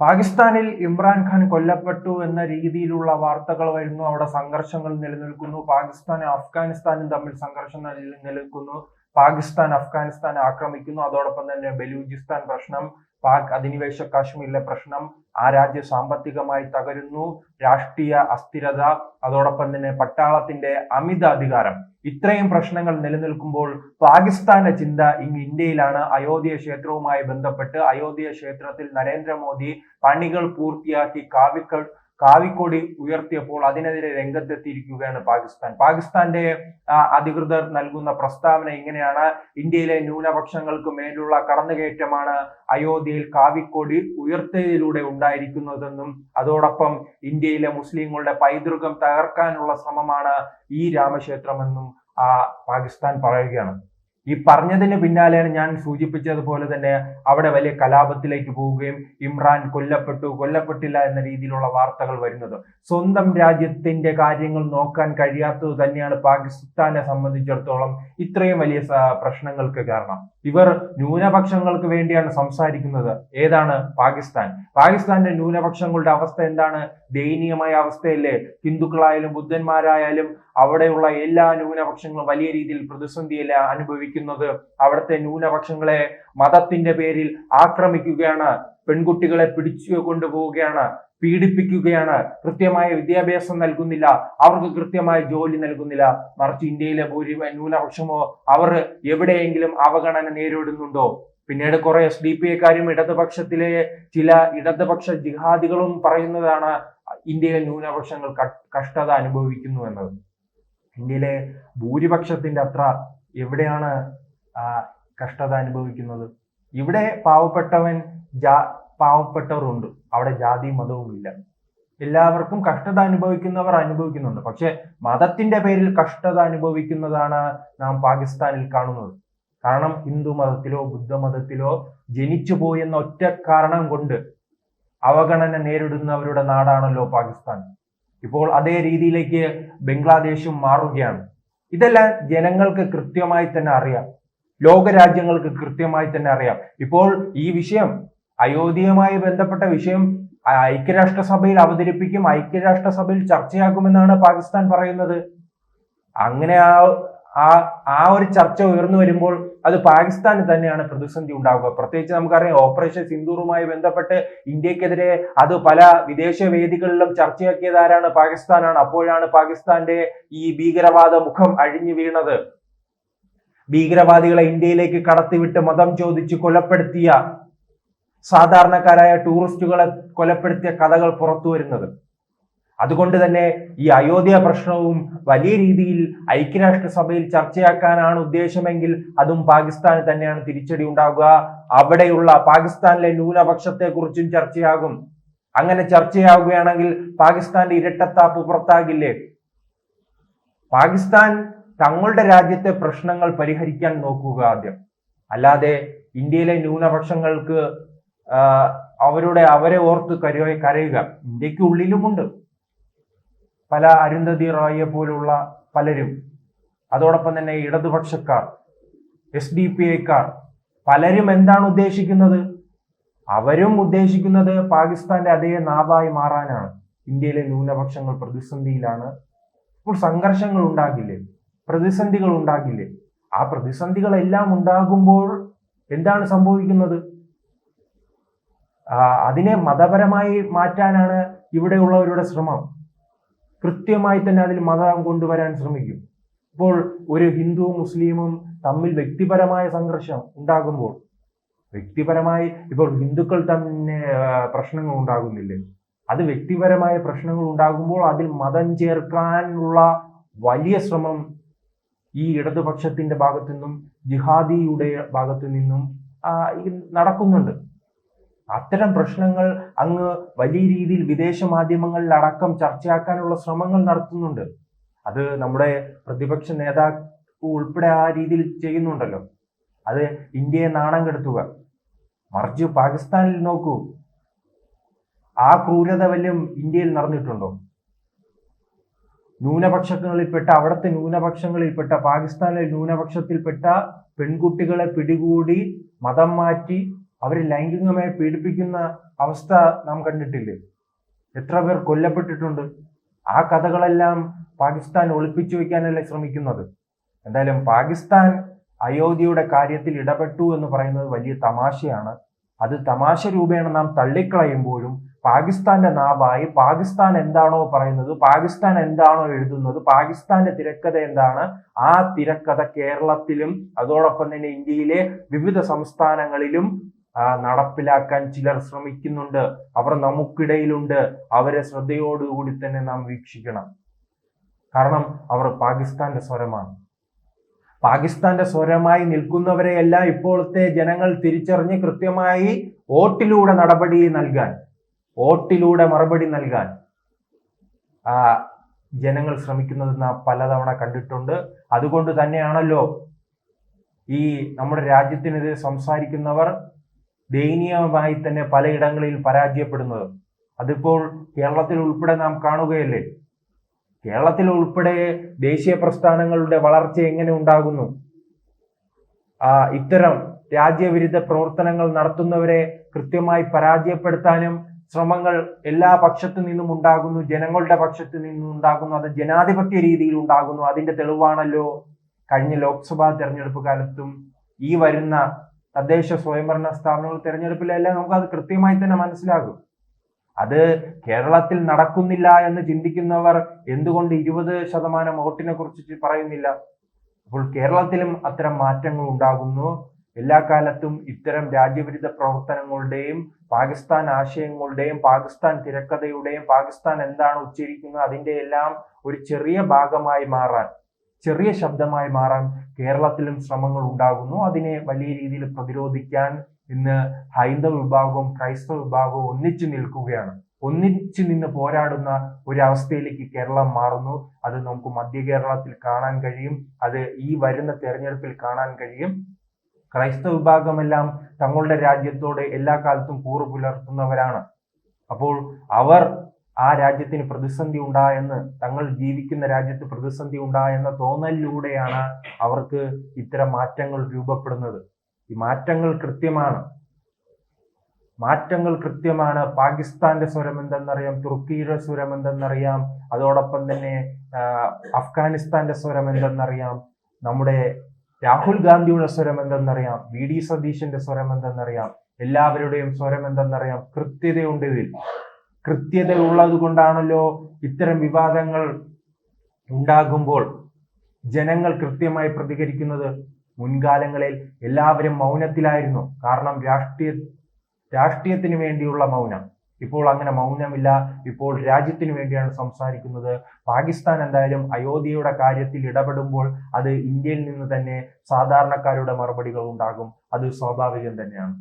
പാകിസ്ഥാനിൽ ഇമ്രാൻഖാൻ കൊല്ലപ്പെട്ടു എന്ന രീതിയിലുള്ള വാർത്തകൾ വരുന്നു. അവിടെ സംഘർഷങ്ങൾ നിലനിൽക്കുന്നു. പാകിസ്ഥാനും അഫ്ഗാനിസ്ഥാനും തമ്മിൽ സംഘർഷം നിലനിൽക്കുന്നു. പാകിസ്ഥാൻ അഫ്ഗാനിസ്ഥാനെ ആക്രമിക്കുന്നു. അതോടൊപ്പം തന്നെ ബലൂചിസ്ഥാൻ പ്രശ്നം, പാക് അധിനിവേശ കാശ്മീരിലെ പ്രശ്നം, ആ രാജ്യം സാമ്പത്തികമായി തകരുന്നു, രാഷ്ട്രീയ അസ്ഥിരത, അതോടൊപ്പം തന്നെ പട്ടാളത്തിന്റെ അമിത അധികാരം, ഇത്രയും പ്രശ്നങ്ങൾ നിലനിൽക്കുമ്പോൾ പാകിസ്ഥാന്റെ ചിന്ത ഇങ്ങ് ഇന്ത്യയിലാണ്. അയോധ്യ ക്ഷേത്രവുമായി ബന്ധപ്പെട്ട് അയോധ്യ ക്ഷേത്രത്തിൽ നരേന്ദ്രമോദി പണികൾ പൂർത്തിയാക്കി കാവിക്കൊടി ഉയർത്തിയപ്പോൾ അതിനെതിരെ രംഗത്തെത്തിയിരിക്കുകയാണ് പാകിസ്ഥാന്റെ അധികൃതർ നൽകുന്ന പ്രസ്താവന ഇങ്ങനെയാണ്: ഇന്ത്യയിലെ ന്യൂനപക്ഷങ്ങൾക്ക് മേലുള്ള കടന്നുകയറ്റമാണ് അയോധ്യയിൽ കാവിക്കൊടി ഉയർത്തിയതിലൂടെ ഉണ്ടായിരിക്കുന്നതെന്നും അതോടൊപ്പം ഇന്ത്യയിലെ മുസ്ലിങ്ങളുടെ പൈതൃകം തകർക്കാനുള്ള ശ്രമമാണ് ഈ രാമക്ഷേത്രമെന്നും പാകിസ്ഥാൻ പറയുകയാണ്. ഈ പറഞ്ഞതിന് പിന്നാലെയാണ് ഞാൻ സൂചിപ്പിച്ചതുപോലെ തന്നെ അവിടെ വലിയ കലാപത്തിലേക്ക് പോവുകയും ഇമ്രാൻ കൊല്ലപ്പെട്ടില്ല എന്ന രീതിയിലുള്ള വാർത്തകൾ വരുന്നത്. സ്വന്തം രാജ്യത്തിന്റെ കാര്യങ്ങൾ നോക്കാൻ കഴിയാത്തത് തന്നെയാണ് പാകിസ്ഥാനെ സംബന്ധിച്ചിടത്തോളം ഇത്രയും വലിയ പ്രശ്നങ്ങൾക്ക് കാരണം. ഇവർ ന്യൂനപക്ഷങ്ങൾക്ക് വേണ്ടിയാണ് സംസാരിക്കുന്നത്. ഏതാണ് പാകിസ്ഥാന്റെ ന്യൂനപക്ഷങ്ങളുടെ അവസ്ഥ എന്താണ്? ദയനീയമായ അവസ്ഥയല്ലേ? ഹിന്ദുക്കളായാലും ബുദ്ധന്മാരായാലും അവിടെയുള്ള എല്ലാ ന്യൂനപക്ഷങ്ങളും വലിയ രീതിയിൽ പ്രതിസന്ധിയല്ല അനുഭവിക്കുന്നത്. അവിടുത്തെ ന്യൂനപക്ഷങ്ങളെ മതത്തിന്റെ പേരിൽ ആക്രമിക്കുകയാണ്, പെൺകുട്ടികളെ പിടിച്ചു കൊണ്ടുപോവുകയാണ്, പീഡിപ്പിക്കുകയാണ്, കൃത്യമായ വിദ്യാഭ്യാസം നൽകുന്നില്ല, അവർക്ക് കൃത്യമായ ജോലി നൽകുന്നില്ല. മറിച്ച് ഇന്ത്യയിലെ ന്യൂനപക്ഷമോ അവർ എവിടെയെങ്കിലും അവഗണന നേരിടുന്നുണ്ടോ? പിന്നീട് കുറെ SDPIക്കാരും ഇടതുപക്ഷത്തിലെ ചില ഇടതുപക്ഷ ജിഹാദികളും പറയുന്നതാണ് ഇന്ത്യയിലെ ന്യൂനപക്ഷങ്ങൾ കഷ്ടത അനുഭവിക്കുന്നു എന്നത്. ഇന്ത്യയിലെ ഭൂരിപക്ഷത്തിന്റെ അത്ര എവിടെയാണ് കഷ്ടത അനുഭവിക്കുന്നത്? ഇവിടെ പാവപ്പെട്ടവരുണ്ട്, അവിടെ ജാതി മതവും ഇല്ല. എല്ലാവർക്കും കഷ്ടത അനുഭവിക്കുന്നുണ്ട്. പക്ഷെ മതത്തിന്റെ പേരിൽ കഷ്ടത അനുഭവിക്കുന്നതാണ് നാം പാകിസ്ഥാനിൽ കാണുന്നത്. കാരണം ഹിന്ദു മതത്തിലോ ബുദ്ധമതത്തിലോ ജനിച്ചു പോയെന്ന ഒറ്റ കാരണം കൊണ്ട് അവഗണന നേരിടുന്നവരുടെ നാടാണല്ലോ പാകിസ്ഥാൻ. ഇപ്പോൾ അതേ രീതിയിലേക്ക് ബംഗ്ലാദേശും മാറുകയാണ്. ഇതെല്ലാം ജനങ്ങൾക്ക് കൃത്യമായി തന്നെ അറിയാം, ലോകരാജ്യങ്ങൾക്ക് കൃത്യമായി തന്നെ അറിയാം. ഇപ്പോൾ ഈ വിഷയം, അയോധ്യയുമായി ബന്ധപ്പെട്ട വിഷയം ഐക്യരാഷ്ട്രസഭയിൽ അവതരിപ്പിക്കും, ഐക്യരാഷ്ട്രസഭയിൽ ചർച്ചയാക്കുമെന്നാണ് പാകിസ്ഥാൻ പറയുന്നത്. അങ്ങനെ ആ ഒരു ചർച്ച ഉയർന്നു വരുമ്പോൾ അത് പാകിസ്ഥാന് തന്നെയാണ് പ്രതിസന്ധി ഉണ്ടാവുക. പ്രത്യേകിച്ച് നമുക്കറിയാം, ഓപ്പറേഷൻ സിന്ദൂറുമായി ബന്ധപ്പെട്ട് ഇന്ത്യക്കെതിരെ അത് പല വിദേശ വേദികളിലും ചർച്ചയാക്കിയത് ആരാണ്? പാകിസ്ഥാനാണ്. അപ്പോഴാണ് പാകിസ്ഥാന്റെ ഈ ഭീകരവാദ മുഖം അഴിഞ്ഞു വീണത്. ഭീകരവാദികളെ ഇന്ത്യയിലേക്ക് കടത്തിവിട്ട് മതം ചോദിച്ച് കൊലപ്പെടുത്തിയ, സാധാരണക്കാരായ ടൂറിസ്റ്റുകളെ കൊലപ്പെടുത്തിയ കഥകൾ പുറത്തു വരുന്നത്. അതുകൊണ്ട് തന്നെ ഈ അയോധ്യ പ്രശ്നവും വലിയ രീതിയിൽ ഐക്യരാഷ്ട്രസഭയിൽ ചർച്ചയാക്കാനാണ് ഉദ്ദേശമെങ്കിൽ അതും പാകിസ്ഥാന് തന്നെയാണ് തിരിച്ചടി ഉണ്ടാവുക. അവിടെയുള്ള പാകിസ്ഥാനിലെ ന്യൂനപക്ഷത്തെ കുറിച്ചും ചർച്ചയാകും. അങ്ങനെ ചർച്ചയാവുകയാണെങ്കിൽ പാകിസ്ഥാന്റെ ഇരട്ടത്താപ്പ് പുറത്താകില്ലേ? പാകിസ്ഥാൻ തങ്ങളുടെ രാജ്യത്തെ പ്രശ്നങ്ങൾ പരിഹരിക്കാൻ നോക്കുക ആദ്യം. അല്ലാതെ ഇന്ത്യയിലെ ന്യൂനപക്ഷങ്ങൾക്ക് അവരെ ഓർത്ത് കരയുക. ഇന്ത്യക്ക് ഉള്ളിലുമുണ്ട് പല അരുന്ധതി റോയെ പോലുള്ള പലരും, അതോടൊപ്പം തന്നെ ഇടതുപക്ഷക്കാർ, SDPIക്കാർ, പലരും എന്താണ് ഉദ്ദേശിക്കുന്നത്? അവരും ഉദ്ദേശിക്കുന്നത് പാകിസ്ഥാന്റെ അതേ നാവായി മാറാനാണ്. ഇന്ത്യയിലെ ന്യൂനപക്ഷങ്ങൾ പ്രതിസന്ധിയിലാണ്. ഇപ്പോൾ സംഘർഷങ്ങൾ ഉണ്ടാകില്ലേ? പ്രതിസന്ധികൾ ഉണ്ടാകില്ലേ? ആ പ്രതിസന്ധികളെല്ലാം ഉണ്ടാകുമ്പോൾ എന്താണ് സംഭവിക്കുന്നത്? അതിനെ മതപരമായി മാറ്റാനാണ് ഇവിടെയുള്ളവരുടെ ശ്രമം. കൃത്യമായി തന്നെ അതിൽ മതം കൊണ്ടുവരാൻ ശ്രമിക്കും. ഇപ്പോൾ ഒരു ഹിന്ദുവും മുസ്ലിമും തമ്മിൽ വ്യക്തിപരമായ സംഘർഷം ഉണ്ടാകുമ്പോൾ, ഇപ്പോൾ ഹിന്ദുക്കൾ തന്നെ പ്രശ്നങ്ങൾ ഉണ്ടാകുന്നില്ലേ? അത് വ്യക്തിപരമായ പ്രശ്നങ്ങൾ ഉണ്ടാകുമ്പോൾ അതിൽ മതം ചേർക്കാനുള്ള വലിയ ശ്രമം ഈ ഇടതുപക്ഷത്തിന്റെ ഭാഗത്തു നിന്നും ജിഹാദിയുടെ ഭാഗത്തു നിന്നും നടക്കുന്നുണ്ട്. അത്തരം പ്രശ്നങ്ങൾ അങ്ങ് വലിയ രീതിയിൽ വിദേശ മാധ്യമങ്ങളിൽ അടക്കം ചർച്ചയാക്കാനുള്ള ശ്രമങ്ങൾ നടത്തുന്നുണ്ട്. അത് നമ്മുടെ പ്രതിപക്ഷ നേതാവ് ഉൾപ്പെടെ ആ രീതിയിൽ ചെയ്യുന്നുണ്ടല്ലോ. അത് ഇന്ത്യയെ നാണം കെടുത്തുക. മറിച്ച് പാകിസ്ഥാനിൽ നോക്കൂ, ആ ക്രൂരത വല്ലതും ഇന്ത്യയിൽ നടന്നിട്ടുണ്ടോ? അവിടുത്തെ പാകിസ്ഥാനിലെ ന്യൂനപക്ഷത്തിൽപ്പെട്ട പെൺകുട്ടികളെ പിടികൂടി മതം മാറ്റി അവർ ലൈംഗികമായി പീഡിപ്പിക്കുന്ന അവസ്ഥ നാം കണ്ടിട്ടില്ലേ? എത്ര പേർ കൊല്ലപ്പെട്ടിട്ടുണ്ട്? ആ കഥകളെല്ലാം പാകിസ്ഥാൻ ഒളിപ്പിച്ചു വെക്കാനല്ലേ ശ്രമിക്കുന്നത്? എന്തായാലും പാകിസ്ഥാൻ അയോധ്യയുടെ കാര്യത്തിൽ ഇടപെട്ടു എന്ന് പറയുന്നത് വലിയ തമാശയാണ്. അത് തമാശ രൂപേണ നാം തള്ളിക്കളയുമ്പോഴും പാകിസ്ഥാന്റെ നാവായി പാകിസ്ഥാൻ എന്താണോ പറയുന്നത്, പാകിസ്ഥാൻ എന്താണോ എഴുതുന്നത്, പാകിസ്ഥാന്റെ തിരക്കഥ എന്താണ്, ആ തിരക്കഥ കേരളത്തിലും അതോടൊപ്പം തന്നെ ഇന്ത്യയിലെ വിവിധ സംസ്ഥാനങ്ങളിലും നടപ്പിലാക്കാൻ ചിലർ ശ്രമിക്കുന്നുണ്ട്. അവർ നമുക്കിടയിലുണ്ട്. അവരെ ശ്രദ്ധയോടുകൂടി തന്നെ നാം വീക്ഷിക്കണം. കാരണം അവർ പാകിസ്ഥാന്റെ സ്വരമാണ്. പാകിസ്ഥാന്റെ സ്വരമായി നിൽക്കുന്നവരെയെല്ലാം ഇപ്പോഴത്തെ ജനങ്ങൾ തിരിച്ചറിഞ്ഞ് കൃത്യമായി വോട്ടിലൂടെ മറുപടി നൽകാൻ ജനങ്ങൾ ശ്രമിക്കുന്നത് നാം പലതവണ കണ്ടിട്ടുണ്ട്. അതുകൊണ്ട് തന്നെയാണല്ലോ ഈ നമ്മുടെ രാജ്യത്തിനെതിരെ സംസാരിക്കുന്നവർ ദയനീയമായി തന്നെ പലയിടങ്ങളിൽ പരാജയപ്പെടുന്നത്. അതിപ്പോൾ കേരളത്തിൽ ഉൾപ്പെടെ നാം കാണുകയല്ലേ? കേരളത്തിൽ ഉൾപ്പെടെ ദേശീയ പ്രസ്ഥാനങ്ങളുടെ വളർച്ച എങ്ങനെ ഉണ്ടാകുന്നു? ഇത്തരം രാജ്യവിരുദ്ധ പ്രവർത്തനങ്ങൾ നടത്തുന്നവരെ കൃത്യമായി പരാജയപ്പെടുത്താനും ശ്രമങ്ങൾ എല്ലാ പക്ഷത്തു നിന്നും ഉണ്ടാകുന്നു, ജനങ്ങളുടെ പക്ഷത്തു നിന്നും ഉണ്ടാകുന്നു, അത് ജനാധിപത്യ രീതിയിൽ ഉണ്ടാകുന്നു. അതിന്റെ തെളിവാണല്ലോ കഴിഞ്ഞ ലോക്സഭാ തെരഞ്ഞെടുപ്പ് കാലത്തും ഈ വരുന്ന തദ്ദേശ സ്വയംഭരണ സ്ഥാപനങ്ങൾ തെരഞ്ഞെടുപ്പിലെല്ലാം നമുക്ക് അത് കൃത്യമായി തന്നെ മനസ്സിലാകും. അത് കേരളത്തിൽ നടക്കുന്നില്ല എന്ന് ചിന്തിക്കുന്നവർ എന്തുകൊണ്ട് 20% വോട്ടിനെ കുറിച്ച് പറയുന്നില്ല? അപ്പോൾ കേരളത്തിലും അത്തരം മാറ്റങ്ങൾ ഉണ്ടാകുന്നു. എല്ലാ കാലത്തും ഇത്തരം രാജ്യവിരുദ്ധ പ്രവർത്തനങ്ങളുടെയും പാകിസ്ഥാൻ ആശയങ്ങളുടെയും പാകിസ്ഥാൻ തിരക്കഥയുടെയും പാകിസ്ഥാൻ എന്താണ് ഉച്ചരിക്കുന്നത് അതിന്റെ എല്ലാം ഒരു ചെറിയ ഭാഗമായി മാറാൻ, ചെറിയ ശബ്ദമായി മാറാൻ കേരളത്തിലും ശ്രമങ്ങൾ ഉണ്ടാകുന്നു. അതിനെ വലിയ രീതിയിൽ പ്രതിരോധിക്കാൻ ഇന്ന് ഹൈന്ദവ വിഭാഗവും ക്രൈസ്തവ വിഭാഗവും ഒന്നിച്ചു നിന്ന് പോരാടുന്ന ഒരു അവസ്ഥയിലേക്ക് കേരളം മാറുന്നു. അത് നമുക്ക് മധ്യ കേരളത്തിൽ കാണാൻ കഴിയും. അത് ഈ വരുന്ന തെരഞ്ഞെടുപ്പിൽ കാണാൻ കഴിയും. ക്രൈസ്തവ വിഭാഗമെല്ലാം തങ്ങളുടെ രാജ്യത്തോട് എല്ലാ കാലത്തും കൂറ് പുലർത്തുന്നവരാണ്. അപ്പോൾ അവർ ആ രാജ്യത്തിന് പ്രതിസന്ധി ഉണ്ടായെന്ന്, തങ്ങൾ ജീവിക്കുന്ന രാജ്യത്ത് പ്രതിസന്ധി ഉണ്ടായെന്ന തോന്നലിലൂടെയാണ് അവർക്ക് ഇത്തരം മാറ്റങ്ങൾ രൂപപ്പെടുന്നത്. ഈ മാറ്റങ്ങൾ കൃത്യമാണ്. പാകിസ്ഥാന്റെ സ്വരം എന്തെന്നറിയാം, തുർക്കിയുടെ സ്വരം എന്തെന്നറിയാം, അതോടൊപ്പം തന്നെ അഫ്ഗാനിസ്ഥാന്റെ സ്വരം എന്തെന്നറിയാം, നമ്മുടെ രാഹുൽ ഗാന്ധിയുടെ സ്വരം എന്തെന്നറിയാം, VD സതീശന്റെ സ്വരം എന്തെന്നറിയാം, എല്ലാവരുടെയും സ്വരം എന്തെന്നറിയാം. കൃത്യതയുള്ളത് കൊണ്ടാണല്ലോ ഇത്തരം വിവാദങ്ങൾ ഉണ്ടാകുമ്പോൾ ജനങ്ങൾ കൃത്യമായി പ്രതികരിക്കുന്നത്. മുൻകാലങ്ങളിൽ എല്ലാവരും മൗനത്തിലായിരുന്നു. കാരണം രാഷ്ട്രീയത്തിന് വേണ്ടിയുള്ള മൗനം. ഇപ്പോൾ അങ്ങനെ മൗനമില്ല. ഇപ്പോൾ രാജ്യത്തിന് വേണ്ടിയാണ് സംസാരിക്കുന്നത്. പാകിസ്ഥാൻ എന്തായാലും അയോധ്യയുടെ കാര്യത്തിൽ ഇടപെടുമ്പോൾ അത് ഇന്ത്യയിൽ നിന്ന് തന്നെ സാധാരണക്കാരുടെ മറുപടികൾ ഉണ്ടാകും. അത് സ്വാഭാവികം തന്നെയാണ്.